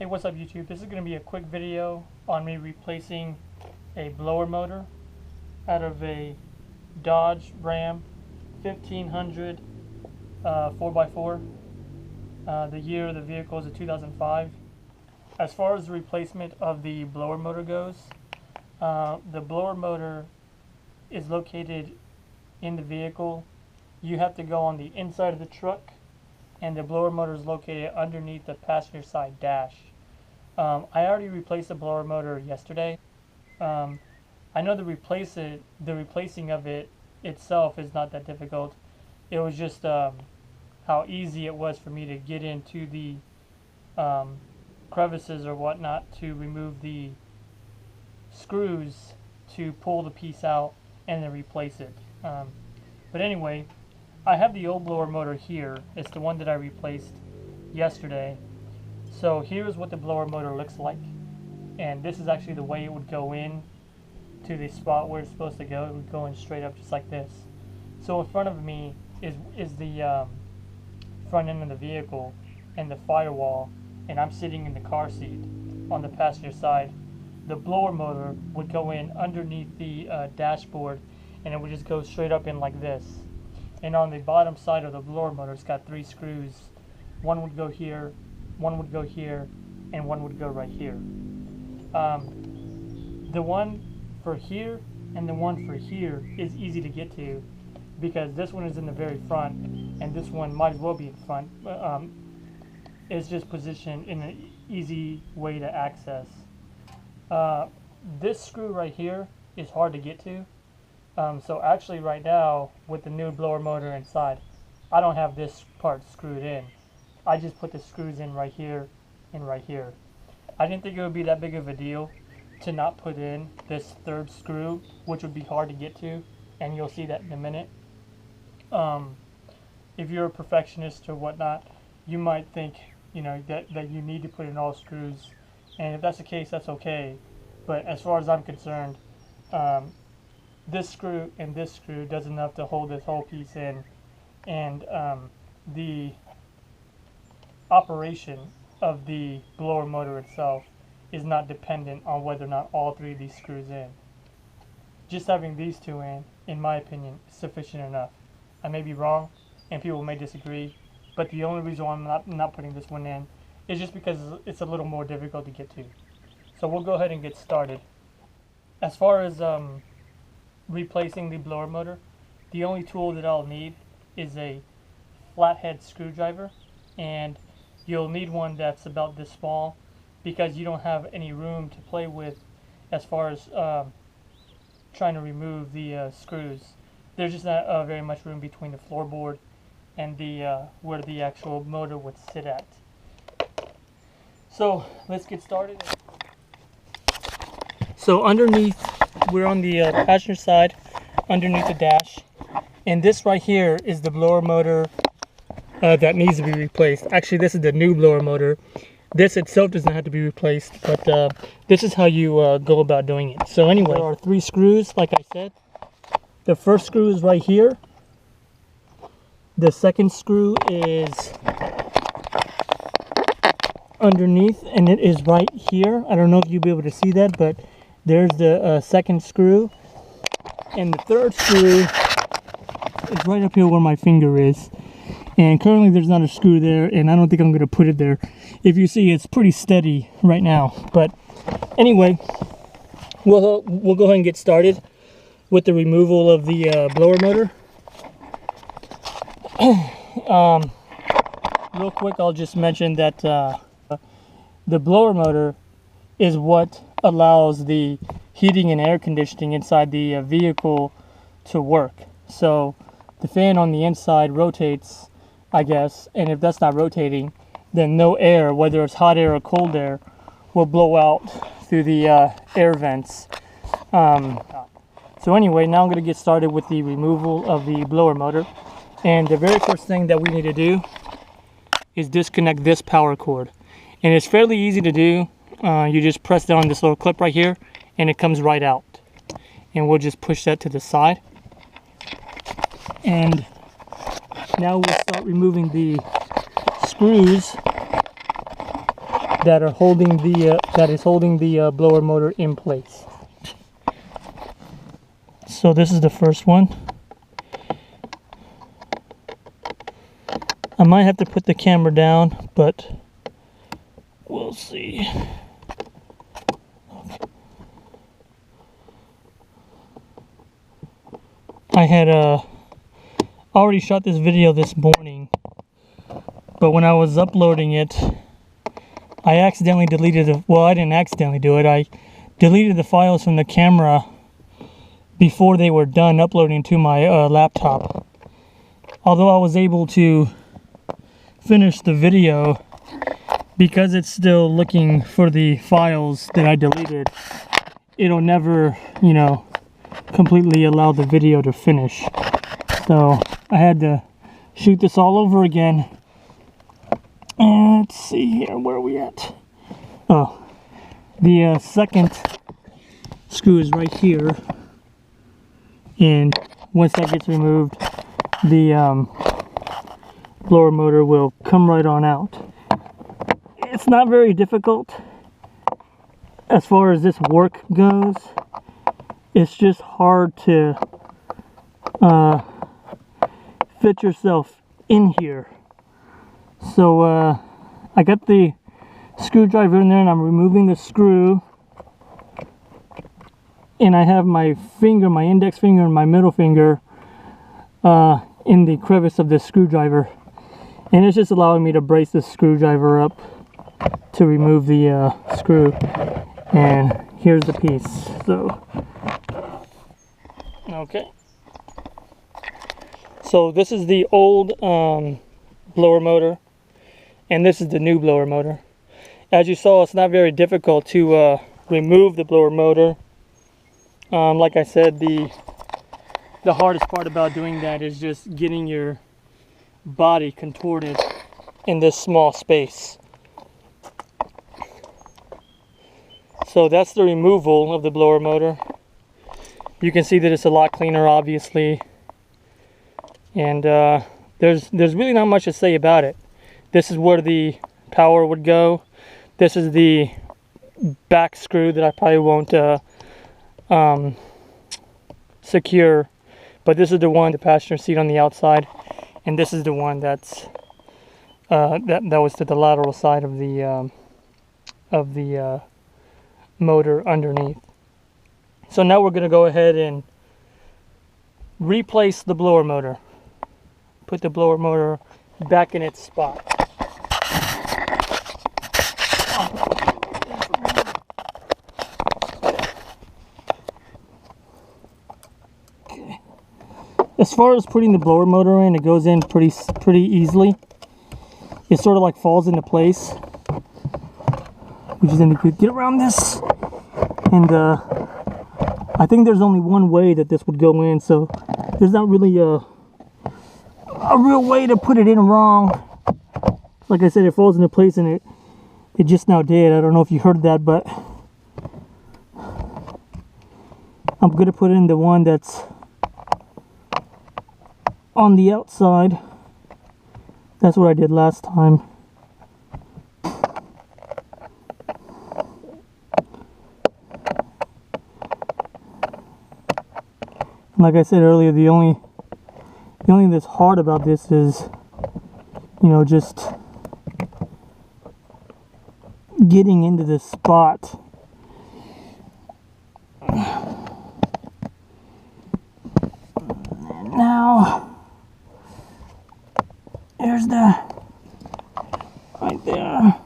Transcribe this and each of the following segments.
Hey, what's up YouTube? This is going to be a quick video on me replacing a blower motor out of a Dodge Ram 1500 4x4. The year of the vehicle is a 2005. As far as the replacement of the blower motor goes, the blower motor is located in the vehicle. You have to go on the inside of the truck, and the blower motor is located underneath the passenger side dash. I already replaced the blower motor yesterday. I know the replacing of it itself is not that difficult. It was just how easy it was for me to get into the crevices or whatnot to remove the screws to pull the piece out and then replace it. But anyway, I have the old blower motor here. It's the one that I replaced yesterday. So here's what the blower motor looks like, and this is actually the way it would go in to the spot where it's supposed to go. It would go in straight up just like this. So in front of me is the front end of the vehicle and the firewall, and I'm sitting in the car seat on the passenger side. The blower motor would go in underneath the dashboard, and it would just go straight up in like this. And on the bottom side of the blower motor, it's got 3 screws. One would go here, one would go here, and one would go right here. The one for here and the one for here is easy to get to because this one is in the very front and this one might as well be in front. It's just positioned in an easy way to access. This screw right here is hard to get to. So actually right now with the new blower motor inside, I don't have this part screwed in. I just put the screws in right here and right here. I didn't think it would be that big of a deal to not put in this third screw, which would be hard to get to, and you'll see that in a minute. If you're a perfectionist or whatnot, you might think, you know, that you need to put in all screws, and if that's the case, that's okay. But as far as I'm concerned, this screw and this screw does enough to hold this whole piece in, and the operation of the blower motor itself is not dependent on whether or not all 3 of these screws in. Just having these 2 in my opinion, is sufficient enough. I may be wrong, and people may disagree, but the only reason why I'm not putting this one in is just because it's a little more difficult to get to. So we'll go ahead and get started. As far as replacing the blower motor, the only tool that I'll need is a flathead screwdriver, and you'll need one that's about this small because you don't have any room to play with as far as trying to remove the screws. There's just not very much room between the floorboard and the where the actual motor would sit at. So let's get started. So underneath, we're on the passenger side, underneath the dash, and this right here is the blower motor that needs to be replaced. Actually, this is the new blower motor. This itself does not have to be replaced, but this is how you go about doing it. So anyway, there are 3 screws, like I said. The first screw is right here. The second screw is underneath, and it is right here. I don't know if you'll be able to see that, but there's the second screw. And the third screw is right up here where my finger is. And currently there's not a screw there, and I don't think I'm going to put it there. If you see, it's pretty steady right now. But anyway, we'll go ahead and get started with the removal of the blower motor. Real quick, I'll just mention that the blower motor is what allows the heating and air conditioning inside the vehicle to work. So the fan on the inside rotates, I guess, and if that's not rotating, then no air, whether it's hot air or cold air, will blow out through the air vents. So anyway, now I'm going to get started with the removal of the blower motor. And the very first thing that we need to do is disconnect this power cord. And it's fairly easy to do. You just press down this little clip right here, and it comes right out. And we'll just push that to the side. And now we'll start removing the screws that are holding the that is holding the blower motor in place. So this is the first one. I might have to put the camera down, but we'll see. I had already shot this video this morning, but when I was uploading it, I accidentally deleted the, well, I didn't accidentally do it. I deleted the files from the camera before they were done uploading to my laptop. Although I was able to finish the video, because it's still looking for the files that I deleted, it'll never, you know, completely allow the video to finish. So I had to shoot this all over again. And let's see here, where are we at? Oh, the second screw is right here, and once that gets removed, the blower motor will come right on out. It's not very difficult as far as this work goes. It's just hard to fit yourself in here. So I got the screwdriver in there, and I'm removing the screw, and I have my finger, my index finger and my middle finger in the crevice of the screwdriver, and it's just allowing me to brace the screwdriver up to remove the screw. And here's the piece. So okay, so this is the old blower motor, and this is the new blower motor. As you saw, it's not very difficult to remove the blower motor. Like I said, the hardest part about doing that is just getting your body contorted in this small space. So that's the removal of the blower motor. You can see that it's a lot cleaner, obviously, and there's really not much to say about it. This is where the power would go. This is the back screw that I probably won't secure, but this is the one, the passenger seat on the outside, and this is the one that's that was to the lateral side of the motor underneath. So now we're going to go ahead and replace the blower motor. Put the blower motor back in its spot. Okay. As far as putting the blower motor in, it goes in pretty easily. It sort of like falls into place. We just need to get around this, and I think there's only one way that this would go in, so there's not really a real way to put it in wrong. Like I said, it falls into place, and it just now did. I don't know if you heard that, but I'm gonna put in the one that's on the outside. That's what I did last time. Like I said earlier, the only thing that's hard about this is, you know, just getting into this spot. Now, there's the, right there.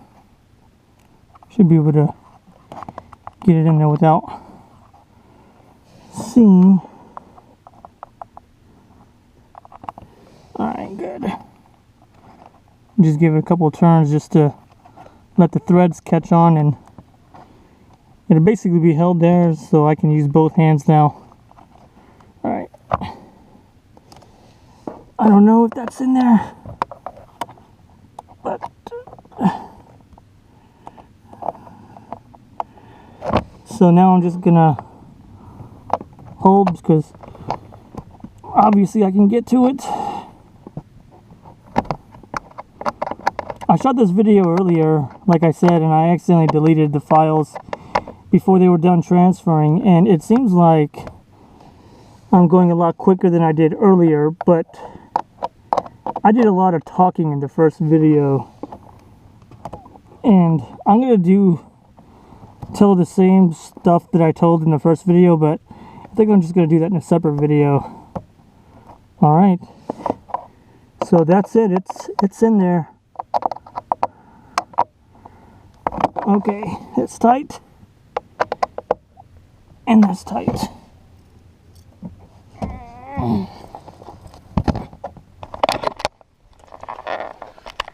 Should be able to get it in there without seeing. Alright, good. Just give it a couple of turns just to let the threads catch on, and it'll basically be held there so I can use both hands now. Alright. I don't know if that's in there, but so now I'm just gonna hold, because obviously I can get to it. I shot this video earlier, like I said, and I accidentally deleted the files before they were done transferring, and it seems like I'm going a lot quicker than I did earlier, but I did a lot of talking in the first video, and I'm going to tell the same stuff that I told in the first video, but I think I'm just going to do that in a separate video. Alright, so that's it, it's in there. Okay, it's tight, and that's tight.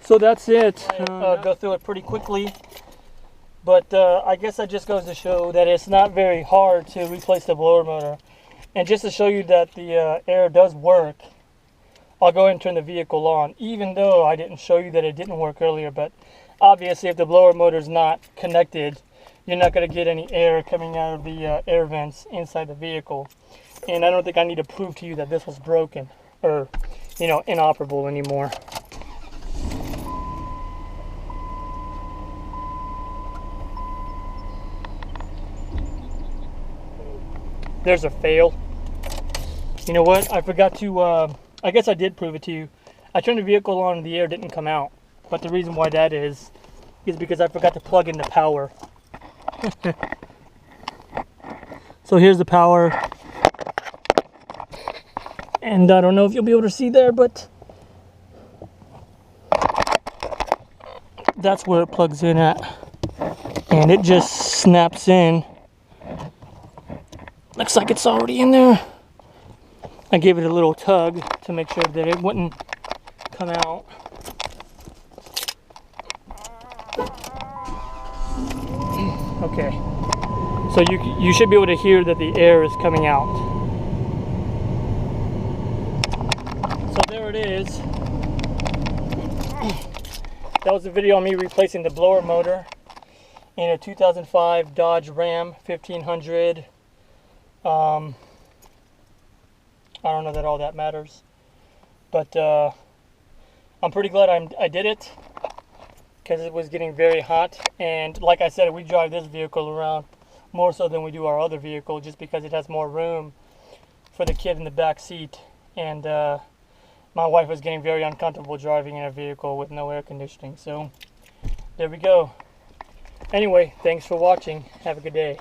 So that's it. Go through it pretty quickly, but I guess that just goes to show that it's not very hard to replace the blower motor. And just to show you that the air does work, I'll go ahead and turn the vehicle on, even though I didn't show you that it didn't work earlier. But obviously if the blower motor is not connected, you're not going to get any air coming out of the air vents inside the vehicle. And I don't think I need to prove to you that this was broken or, you know, inoperable anymore. There's a fail. You know what? I forgot to, I guess I did prove it to you. I turned the vehicle on and the air didn't come out. But the reason why that is because I forgot to plug in the power. So here's the power. And I don't know if you'll be able to see there, but that's where it plugs in at. And it just snaps in. Looks like it's already in there. I gave it a little tug to make sure that it wouldn't come out. Okay, so you should be able to hear that the air is coming out. So there it is. That was a video on me replacing the blower motor in a 2005 Dodge Ram 1500. I don't know that all that matters, but I'm pretty glad I did it, because it was getting very hot. And like I said, we drive this vehicle around more so than we do our other vehicle, just because it has more room for the kid in the back seat. And my wife was getting very uncomfortable driving in a vehicle with no air conditioning. So there we go. Anyway, thanks for watching. Have a good day.